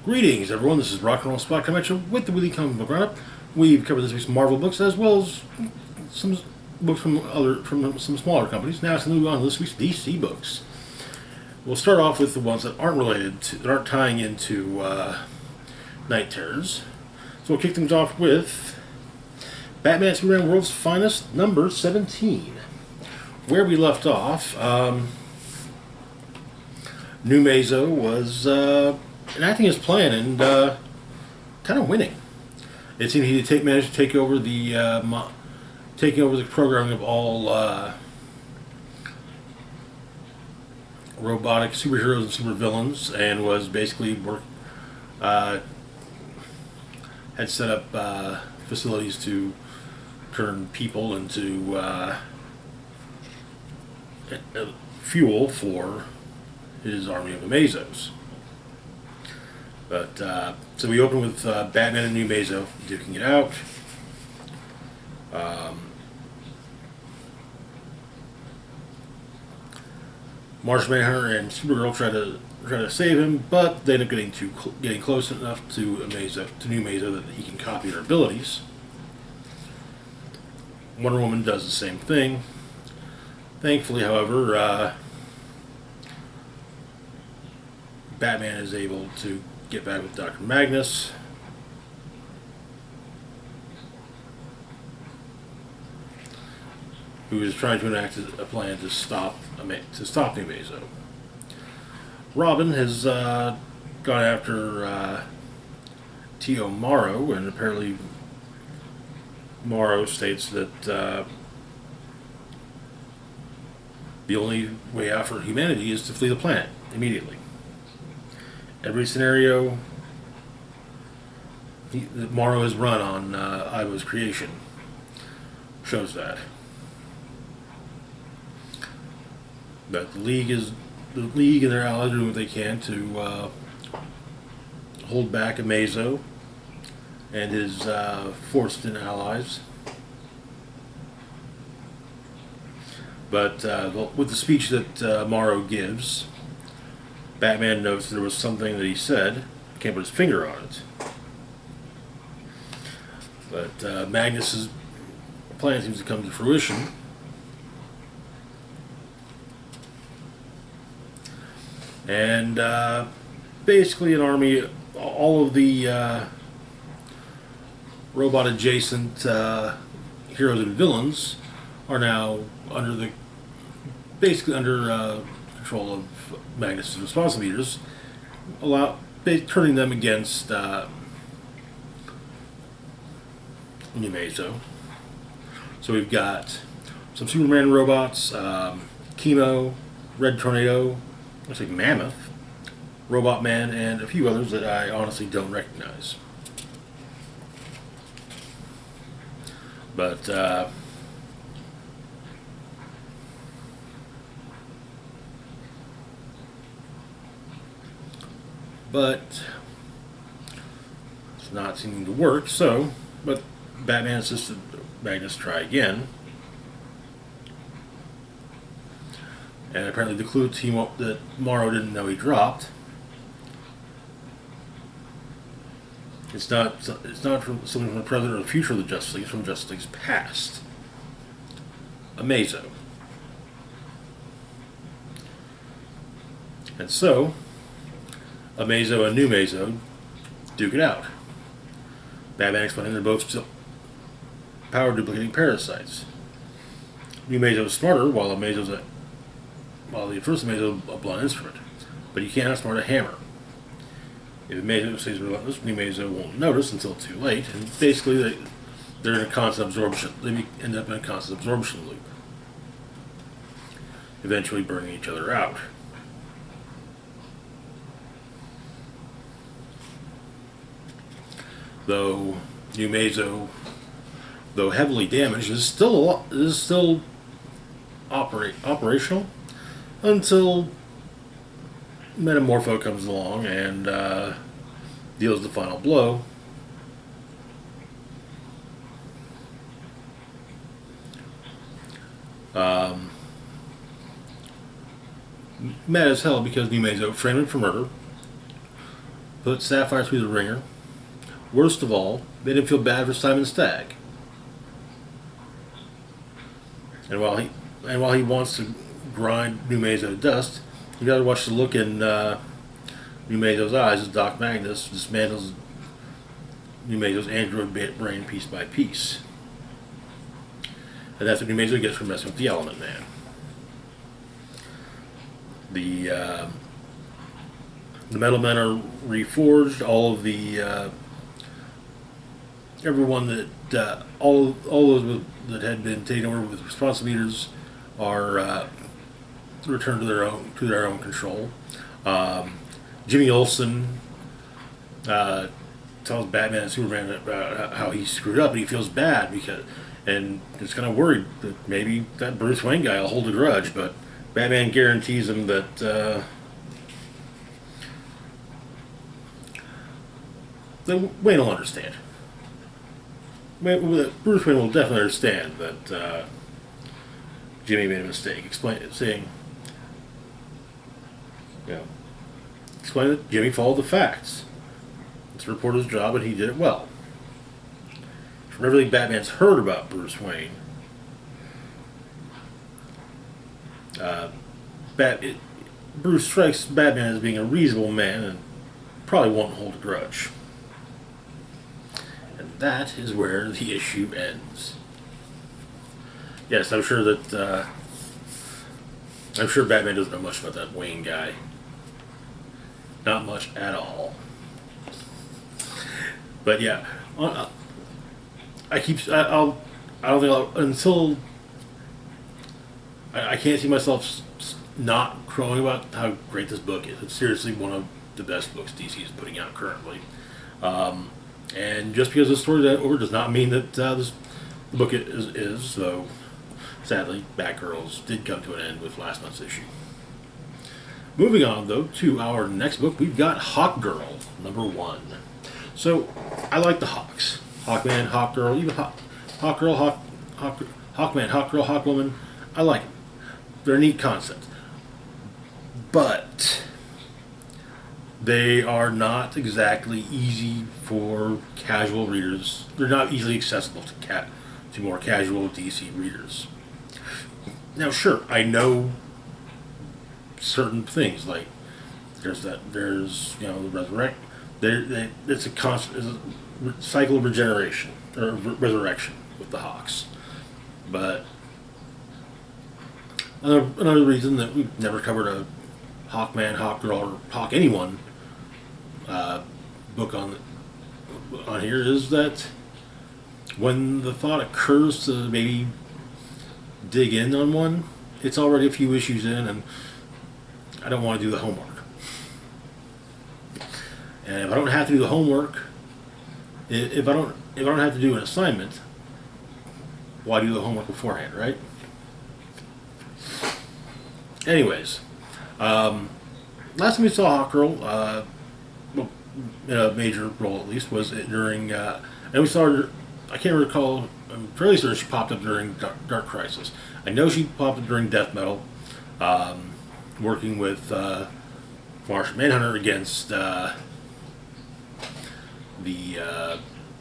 Greetings, everyone. This is Rock and Roll Spot coming at you with the Weekly Comic Book Roundup. We've covered this week's Marvel books as well as some books from some smaller companies. Now it's going to move on to this week's DC books. We'll start off with the ones that aren't related to, that aren't tying into Night Terrors. So we'll kick things off with Batman Superman World's Finest, number 17. Where we left off, New Mazo was enacting his plan and kind of winning. It seemed he managed to take over the programming of all robotic superheroes and supervillains, and was basically had set up facilities to turn people into fuel for his army of Amazos. But so we open with Batman and New Mazo duking it out. Martian Manhunter and Supergirl try to save him, but they end up getting close enough to New Mazo that he can copy their abilities. Wonder Woman does the same thing. Thankfully, however, Batman is able to get back with Dr. Magnus. Who is trying to enact a plan to stop New Mazo. Robin has gone after T.O. Morrow, and apparently Morrow states that the only way out for humanity is to flee the planet immediately. Every scenario that Morrow has run on Ivo's creation shows that. But the League and their allies are doing what they can to hold back Amazo and his forced-in allies. But with the speech that Morrow gives, Batman notes there was something that he said, can't put his finger on it. But Magnus's plan seems to come to fruition. And basically an army, all of the robot-adjacent heroes and villains are now under control of Magnus' response meters, turning them against New Mazo. So we've got some Superman robots, Chemo, Red Tornado, looks like Mammoth, Robot Man, and a few others that I honestly don't recognize. But it's not seeming to work, but Batman assisted Magnus try again. And apparently the clue that Morrow didn't know he dropped, it's not from something from the present or the future of the Justice League, it's from Justice League's past. Amazo. And so Amazo and New Mazo duke it out. Batman explaining they're both still power duplicating parasites. New Mazo is smarter, while the first Amazo is a blunt instrument. But you can't outsmart a hammer. If Amazo stays relentless, New Mazo won't notice until too late, and basically they're in a constant absorption. They end up in a constant absorption loop, eventually burning each other out. Though New Mazo, though heavily damaged, is still operational until Metamorpho comes along and deals the final blow. Mad as hell because New Mazo framed him for murder, put Sapphire through the ringer. Worst of all, made him feel bad for Simon Stagg. And while he wants to grind New Mazo to dust, you got to watch the look in New Mazo's eyes as Doc Magnus dismantles New Mazo's android brain piece by piece. And that's what New Mazo gets for messing with the Element Man. The Metal Men are reforged. All of the everyone that all those that had been taken over with responsibilities are returned to their own control. Jimmy Olsen tells Batman and Superman about how he screwed up, and he feels bad and is kind of worried that maybe that Bruce Wayne guy will hold a grudge, but Batman guarantees him that Wayne will understand. Bruce Wayne will definitely understand that Jimmy made a mistake. Explain that Jimmy followed the facts. It's a reporter's job, and he did it well. From everything Batman's heard about Bruce Wayne, Bruce strikes Batman as being a reasonable man and probably won't hold a grudge. And that is where the issue ends. Yes, I'm sure Batman doesn't know much about that Wayne guy. Not much at all. But yeah, I don't think until I can't see myself not crowing about how great this book is. It's seriously one of the best books DC is putting out currently. And just because the story's over does not mean that the book is, though sadly, Batgirls did come to an end with last month's issue. Moving on, though, to our next book, we've got Hawkgirl, #1. So, I like the Hawks. Hawkman, Hawkgirl, even Hawkgirl, Hawkman, Hawkgirl, Hawkwoman. I like them. They're a neat concept. But they are not exactly easy for casual readers. They're not easily accessible to more casual DC readers. Now, sure, I know certain things, like there's the resurrect. It's a constant cycle of regeneration or resurrection with the Hawks. But another reason that we've never covered a Hawkman, Hawkgirl, or Hawk anyone book on here is that when the thought occurs to maybe dig in on one, it's already a few issues in, and I don't want to do the homework. And if I don't have to do the homework, if I don't have to do an assignment, why do the homework beforehand, right? Anyways, last time we saw Hawkgirl, in a major role at least, was during, and we saw her, I can't recall, I'm fairly certain she popped up during Dark Crisis. I know she popped up during Death Metal, working with Martian Manhunter against the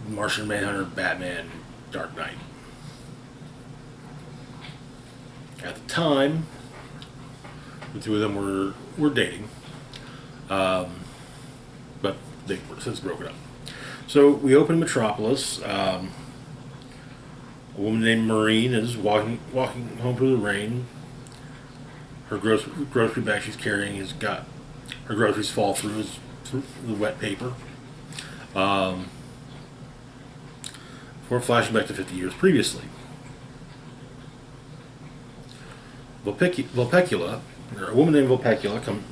Martian Manhunter Batman Dark Knight. At the time, the two of them were dating, but they've since broken up. So we open Metropolis. A woman named Maureen is walking home through the rain. Her grocery bag she's carrying has got her groceries fall through the wet paper. Before flashing back to 50 years previously. Vulpecula, or a woman named Vulpecula, comes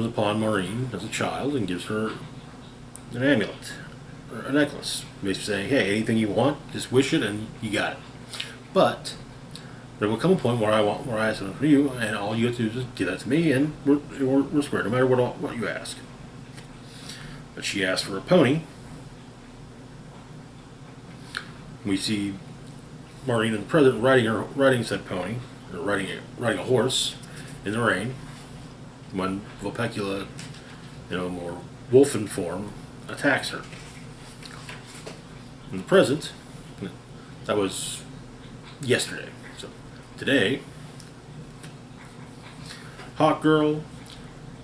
upon Maureen as a child and gives her an amulet, or a necklace, basically saying, hey, anything you want, just wish it and you got it. But there will come a point where I ask something for you, and all you have to do is just give that to me, and we're square, no matter what you ask. But she asked for a pony. We see Maureen in the present riding said pony, or riding a horse in the rain. When Vulpecula, more wolfen form, attacks her. In the present, that was yesterday. So today, Hawkgirl,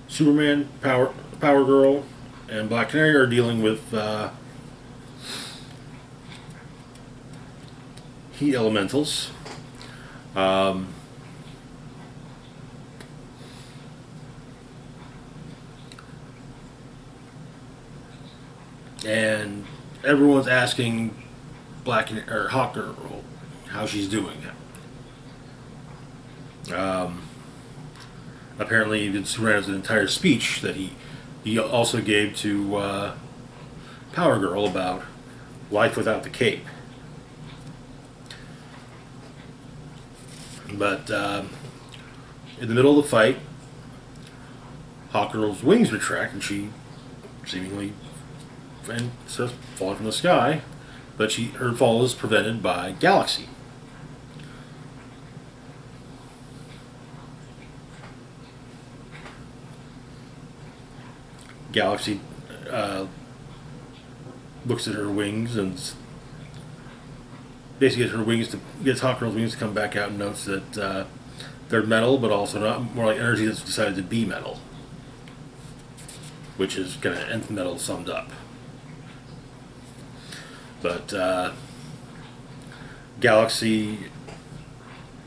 Superman, Power Girl, and Black Canary are dealing with heat elementals. And everyone's asking Hawkgirl how she's doing. Apparently, Superman has an entire speech that he also gave to Power Girl about life without the cape. But in the middle of the fight, Hawkgirl's wings retract, and she seemingly starts falling from the sky. But her fall is prevented by Galaxy. Galaxy looks at her wings and basically gets Hawkgirl's wings to come back out, and notes that they're metal, but also not more like energy that's decided to be metal, which is kind of nth metal summed up. But Galaxy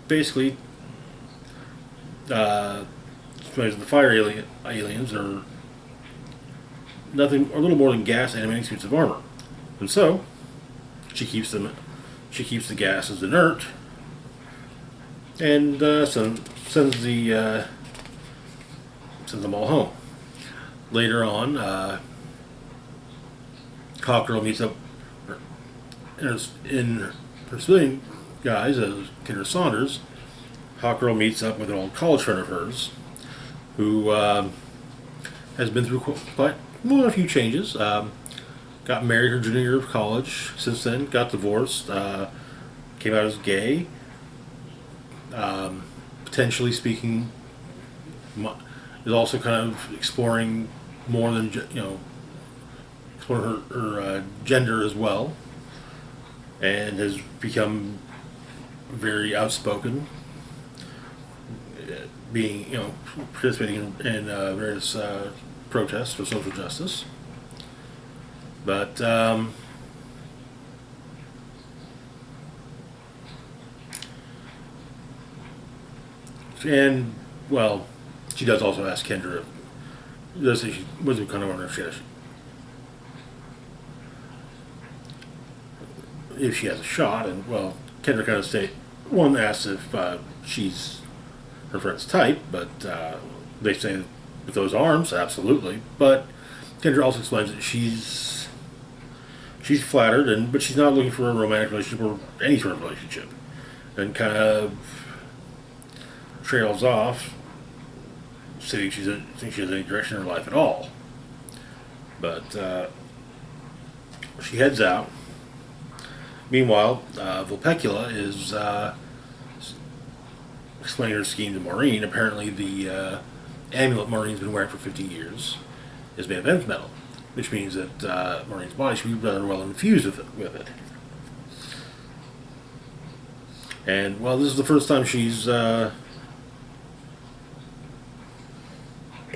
basically explains that the fire aliens are nothing, or a little more than gas animating suits of armor, and so she keeps the gases inert, and sends them all home. Later on, Hawkgirl meets up in her civilian guise as Kendra Saunders. Hawkgirl meets up with an old college friend of hers, who has been through quite a few changes. Got married her junior year of college. Since then, got divorced. Came out as gay. Potentially speaking, is also kind of exploring more than exploring her gender as well, and has become very outspoken, being participating in various protests for social justice. But and well, she does also ask Kendra. Does she wasn't kind of wondering if she has a shot, and well, Kendra kind of asks if she's her friend's type, but they say that with those arms, absolutely. But Kendra also explains that she's flattered, but she's not looking for a romantic relationship or any sort of relationship, and kind of trails off, saying she doesn't think she has any direction in her life at all. But she heads out. Meanwhile, Vulpecula is explaining her scheme to Maureen. Apparently, the amulet Maureen's been wearing for 50 years is made of nth metal, which means that Maureen's body should be rather well infused with it. And, well, this is the first time she's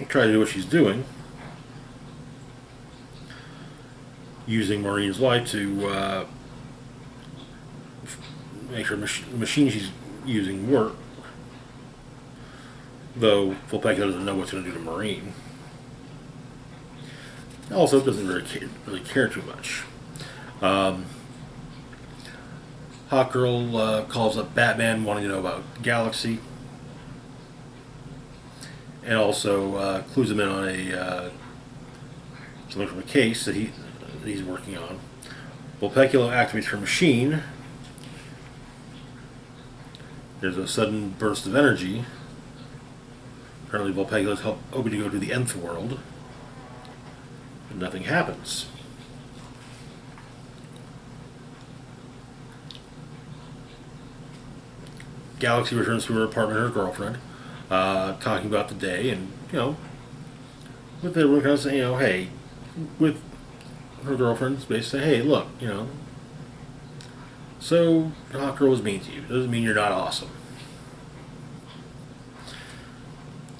tried to do what she's doing, using Maureen's life to make sure the machine she's using work, though Vulpecula doesn't know what's going to do to Maureen. Also, doesn't really care too much. Hawkgirl calls up Batman, wanting to know about Galaxy, and also clues him in on something from a case that he's working on. Vulpecula activates her machine. There's a sudden burst of energy. Apparently, Vulpecula is hoping to go to the nth world, but nothing happens. Galaxy returns to her apartment, her girlfriend, talking about the day, and with everyone kind of saying, hey, with her girlfriends, basically say, hey, look, so Hawkgirl was mean to you. Doesn't mean you're not awesome.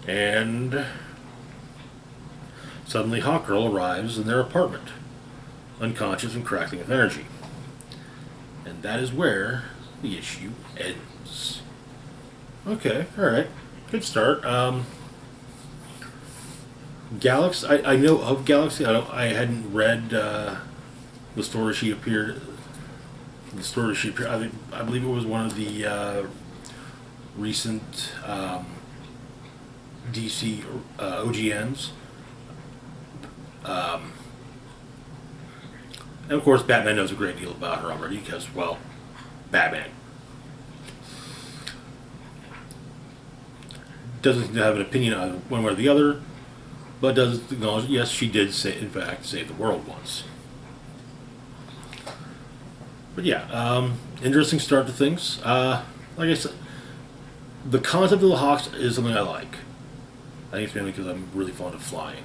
And suddenly Hawkgirl arrives in their apartment, unconscious and crackling with energy. And that is where the issue ends. Okay, alright. Good start. Galaxy, I know of Galaxy. I hadn't read the story she appeared. I believe it was one of the recent DC OGNs. And of course, Batman knows a great deal about her already because, well, Batman. Doesn't have an opinion on one way or the other, but does acknowledge, yes, she did in fact, save the world once. But yeah, interesting start to things. Like I said, the concept of the Hawks is something I like. I think it's mainly because I'm really fond of flying.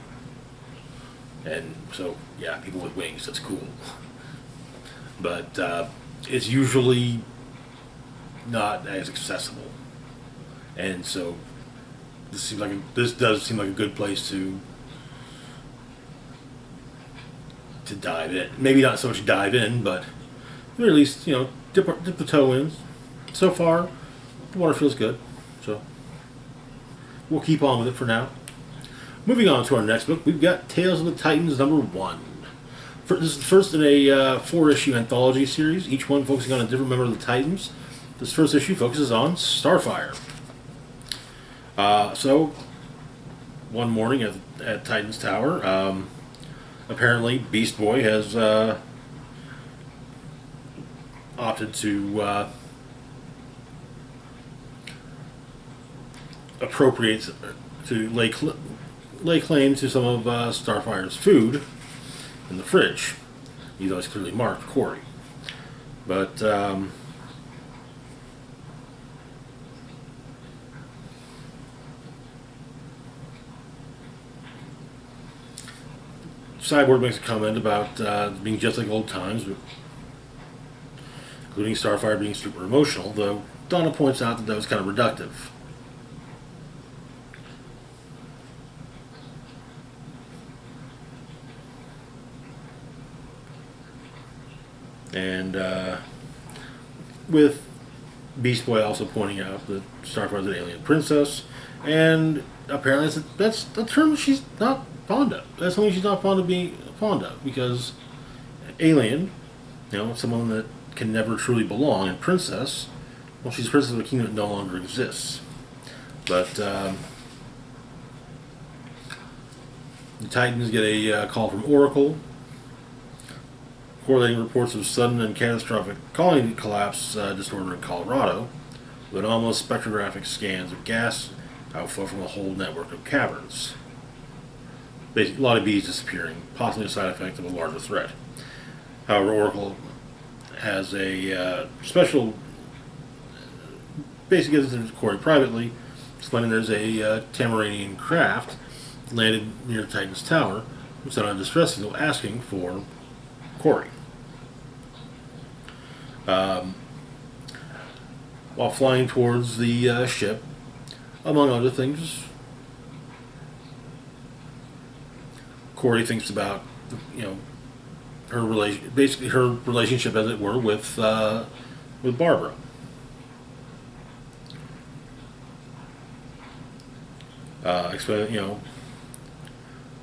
And so, yeah, people with wings, that's cool. But it's usually not as accessible. And so this does seem like a good place to dive in. Maybe not so much dive in, but at least, dip the toe in. So far, the water feels good. So we'll keep on with it for now. Moving on to our next book, we've got Tales of the Titans #1. This is the first in a 4-issue anthology series, each one focusing on a different member of the Titans. This first issue focuses on Starfire. So, one morning at Titan's Tower, apparently Beast Boy has opted to appropriate, to lay claim to some of Starfire's food in the fridge. He's always clearly marked Corey. But Cyborg makes a comment about being just like old times, including Starfire being super emotional, though Donna points out that was kind of reductive. And with Beast Boy also pointing out that Starfire's an alien princess, and apparently that's a term she's not fond of. That's something she's not being fond of, because alien, someone that can never truly belong, and princess, well, she's a princess of a kingdom that no longer exists. But the Titans get a call from Oracle, correlating reports of sudden and catastrophic colony collapse disorder in Colorado, with almost spectrographic scans of gas outflow from a whole network of caverns. Basically, a lot of bees disappearing, possibly a side effect of a larger threat. However, Oracle has a special, basically gives it to Corey privately, explaining there's a Tamaranian craft landed near Titan's Tower, who sent out a distress signal asking for Corey. While flying towards the ship, among other things, Corey thinks about, her relationship, as it were, with Barbara.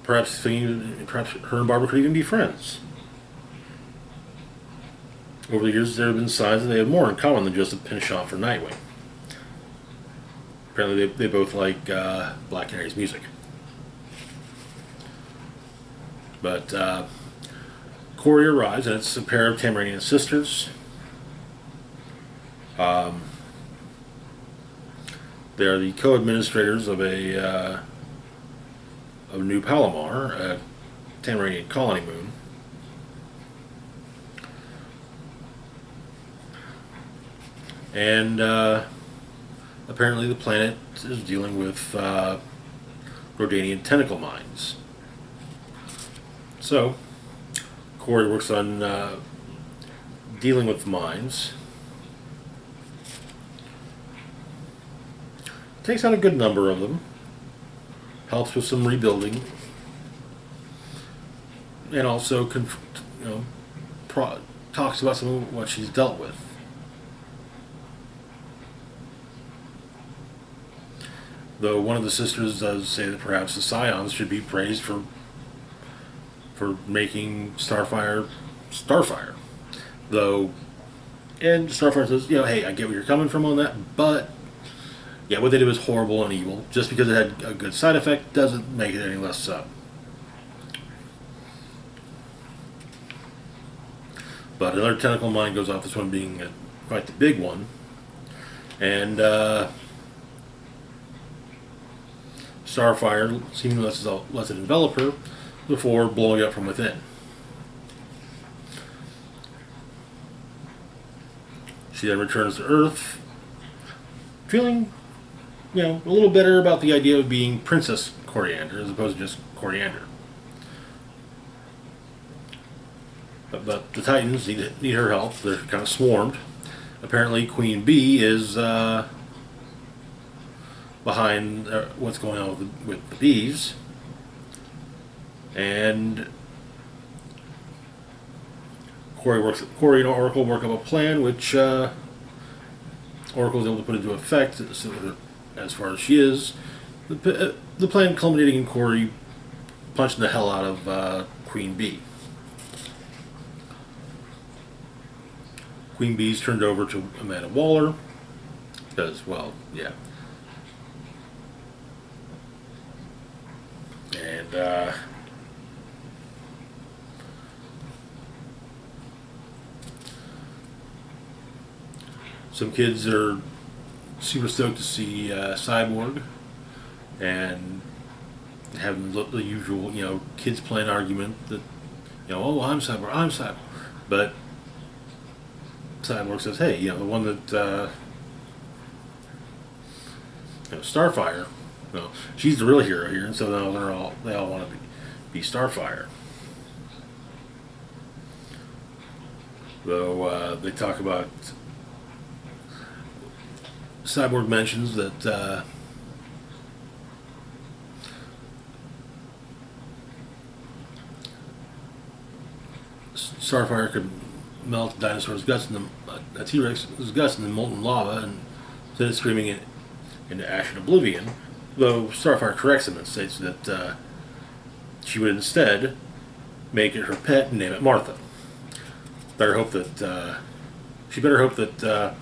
Perhaps her and Barbara could even be friends. Over the years, there have been signs that they have more in common than just a penchant for Nightwing. Apparently, they both like Black Canary's music. But Corey arrives, and it's a pair of Tamaranian sisters. They are the co-administrators of New Palomar, a Tamaranian colony moon. And apparently the planet is dealing with Rodanian tentacle mines. So, Corey works on dealing with mines. Takes out a good number of them. Helps with some rebuilding. And also, talks about some of what she's dealt with. Though one of the sisters does say that perhaps the Scions should be praised for making Starfire. Though, and Starfire says, hey, I get where you're coming from on that, but yeah, what they did was horrible and evil. Just because it had a good side effect doesn't make it any less so. But another tentacle mine goes off, this one being quite the big one. And Starfire seemingly lets it envelop her before blowing up from within. She then returns to Earth, feeling, a little better about the idea of being Princess Coriander as opposed to just Coriander. But the Titans need her help. They're kind of swarmed. Apparently, Queen Bee is behind what's going on with the bees. And Corey and Oracle work up a plan, which Oracle is able to put into effect. So as far as she is, the plan culminating in Corey punching the hell out of Queen Bee. Queen Bee's turned over to Amanda Waller because, well, yeah. And some kids are super stoked to see Cyborg and having the usual, kids playing argument that, oh, I'm Cyborg. But Cyborg says, hey, the one that, Starfire, she's the real hero here, and so now they all want to be Starfire. Though they talk about, Cyborg mentions that Starfire could melt a dinosaur's guts in a T-Rex's guts in the molten lava and instead of screaming it into ash and oblivion. Though Starfire corrects him and states that she would instead make it her pet and name it Martha. She better hope that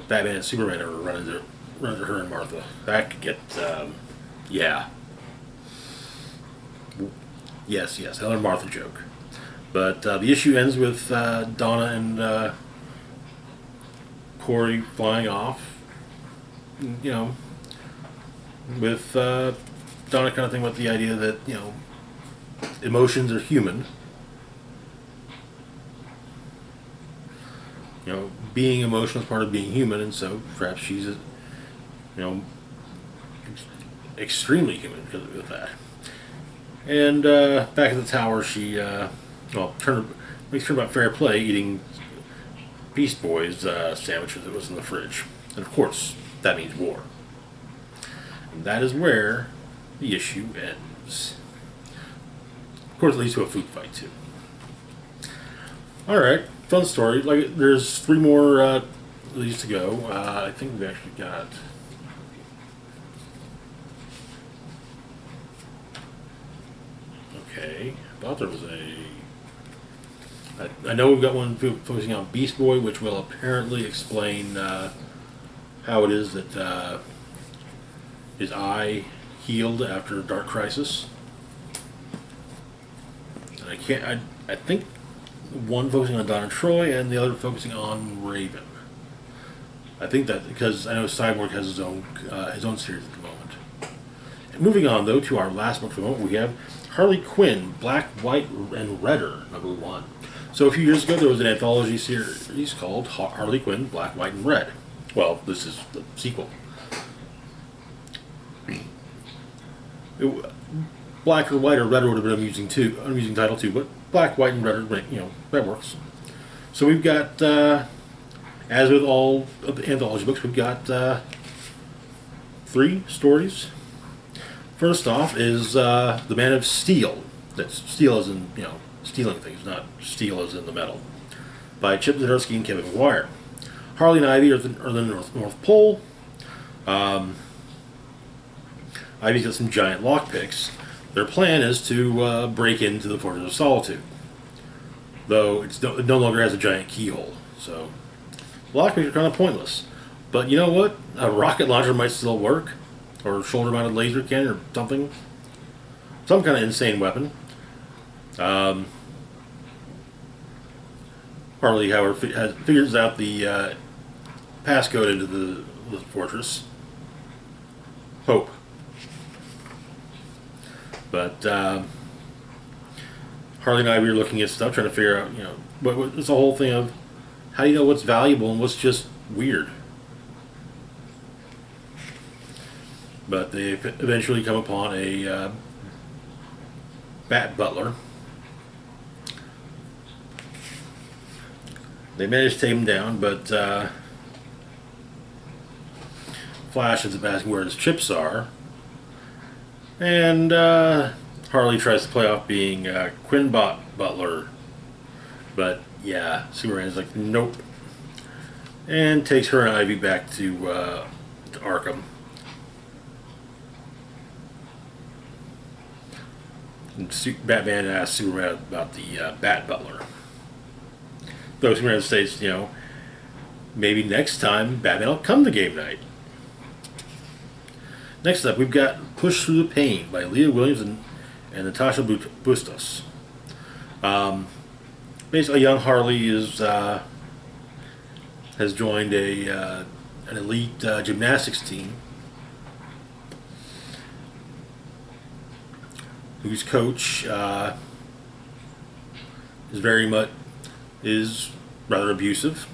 Batman and Superman ever run into her and Martha. That could get yeah. Yes, another Martha joke. But the issue ends with Donna and Corey flying off, with Donna kind of thinking about the idea that, emotions are human. Being emotional is part of being human, and so perhaps she's, extremely human because of that. And back at the tower, she, makes turn about fair play, eating Beast Boy's sandwiches that was in the fridge. And of course, that means war. And that is where the issue ends. Of course, it leads to a food fight, too. Alright, fun story. There's 3 more of these to go. I think we've actually got... Okay, I thought there was I know we've got one focusing on Beast Boy, which will apparently explain how it is that his eye healed after Dark Crisis. And I think one focusing on Donna Troy and the other focusing on Raven. I think that because I know Cyborg has his own series at the moment. And moving on though to our last book for the moment, we have Harley Quinn, Black, White, and Redder, #1. So a few years ago there was an anthology series called Harley Quinn, Black, White, and Red. Well, this is the sequel. black or white or red would have been amusing title too, but black, white, and red, that works. So we've got, as with all of the anthology books, we've got 3 stories. First off is The Man of Steel. That's steel as in, stealing things, not steel as in the metal. By Chip Zdarsky and Kevin McGuire. Harley and Ivy are the North Pole. Ivy's got some giant lockpicks. Their plan is to break into the Fortress of Solitude. Though it no longer has a giant keyhole. So, lockpicks are kind of pointless. But you know what? A rocket launcher might still work. Or a shoulder-mounted laser cannon or something. Some kind of insane weapon. Harley, however, figures out the passcode into the fortress. Hope. But Harley and Ivy are looking at stuff, trying to figure out, it's the whole thing of how do you know what's valuable and what's just weird. But they eventually come upon a bat butler. They manage to take him down, but Flash ends up asking where his chips are. And Harley tries to play off being Quinn Butler. But yeah, Superman's like, nope. And takes her and Ivy back to Arkham. And Batman asks Superman about the Bat Butler. Though Superman states, maybe next time Batman will come to game night. Next up, we've got Push Through the Pain by Leah Williams and Natasha Bustos. Basically, young Harley has joined an elite gymnastics team whose coach is rather abusive.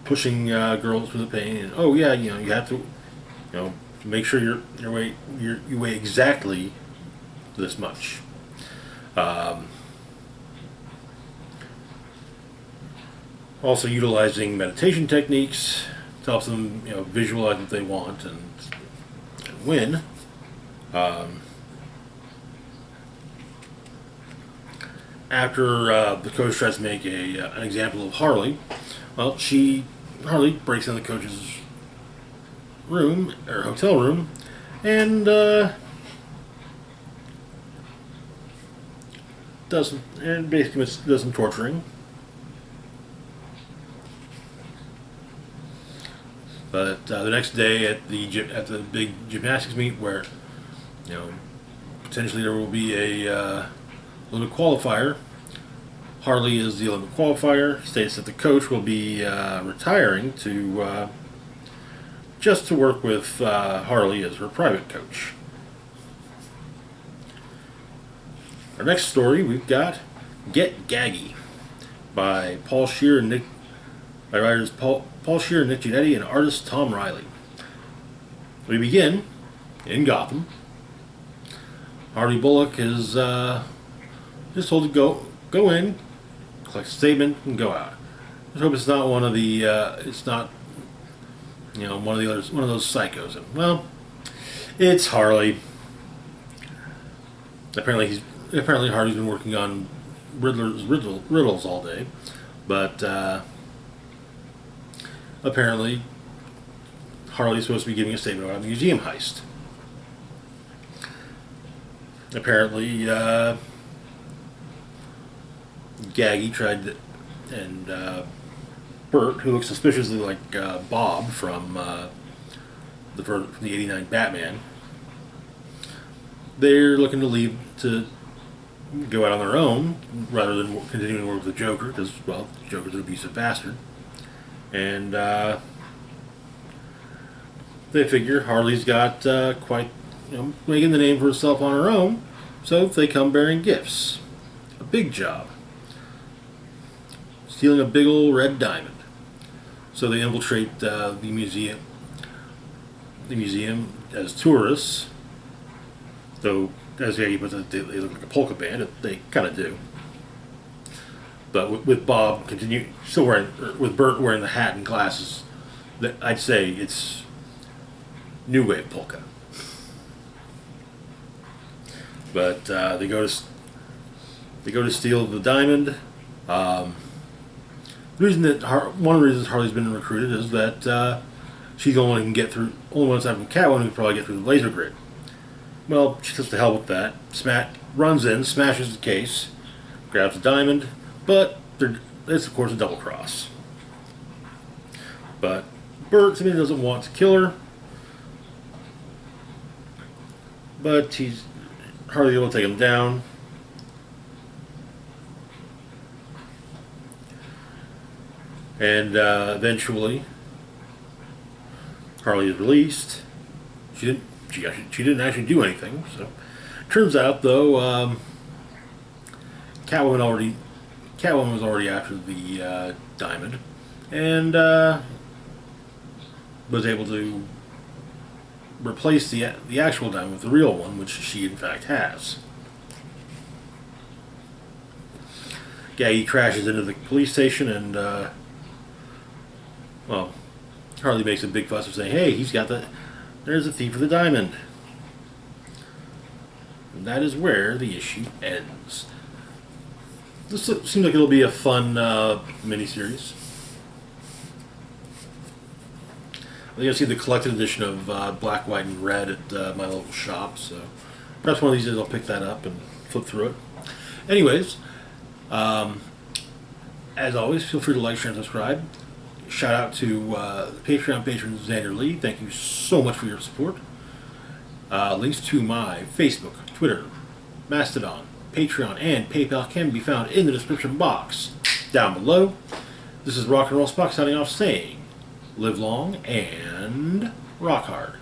Pushing girls through the pain, and you have to, make sure you weigh exactly this much. Also utilizing meditation techniques to help them, visualize what they want and win. After the coach tries to make an example of Harley, Harley breaks in the coach's room or hotel room, and basically does some torturing. But the next day at the big gymnastics meet, where potentially there will be a Olympic qualifier, Harley is the Olympic qualifier. States that the coach will be retiring to just to work with Harley as her private coach. Our next story, we've got Get Gaggy by Paul Scheer and by writers Paul Scheer and Nick Giannetti and artist Tom Riley. We begin in Gotham. Harley Bullock is just told to go in, collect a statement, and go out. I hope it's not one of the one of those psychos. And, well, it's Harley. Apparently Harley's been working on riddles all day, but apparently Harley's supposed to be giving a statement about a museum heist. Apparently, Gaggy tried and Bert, who looks suspiciously like Bob from the '89 Batman, they're looking to leave to go out on their own rather than continuing to work with the Joker, because, well, the Joker's an abusive bastard. And they figure Harley's got quite, making the name for herself on her own, so they come bearing gifts. A big job. Stealing a big old red diamond. So they infiltrate the museum as tourists Though, as Aggie puts it, they look like a polka band. They kind of do. But with Bob still wearing, with Bert wearing the hat and glasses, I'd say it's new wave polka. But they go to steal the diamond. The reason that one of the reasons Harley's been recruited is that she's the only one who can get through. Only one aside from Catwoman who can probably get through the laser grid. Well, she says to hell with that. Runs in, smashes the case, grabs the diamond, but it's of course a double cross. But Bert simply doesn't want to kill her, but he's hardly able to take him down. And eventually, Harley is released. She didn't actually do anything. So, turns out though, Catwoman was already after the diamond, and was able to replace the actual diamond with the real one, which she in fact has. Gaggy crashes into the police station, and well, Harley makes a big fuss of saying, "Hey, there's a thief of the diamond." And that is where the issue ends. This seems like it'll be a fun miniseries. I think I've seen the collected edition of Black, White, and Red at my local shop, so perhaps one of these days I'll pick that up and flip through it. Anyways, as always, feel free to like, share, and subscribe. Shout out to the Patreon patron Xander Lee. Thank you so much for your support. Links to my Facebook, Twitter, Mastodon, Patreon, and PayPal can be found in the description box down below. This is Rock and Roll Spock signing off saying, live long and rock hard.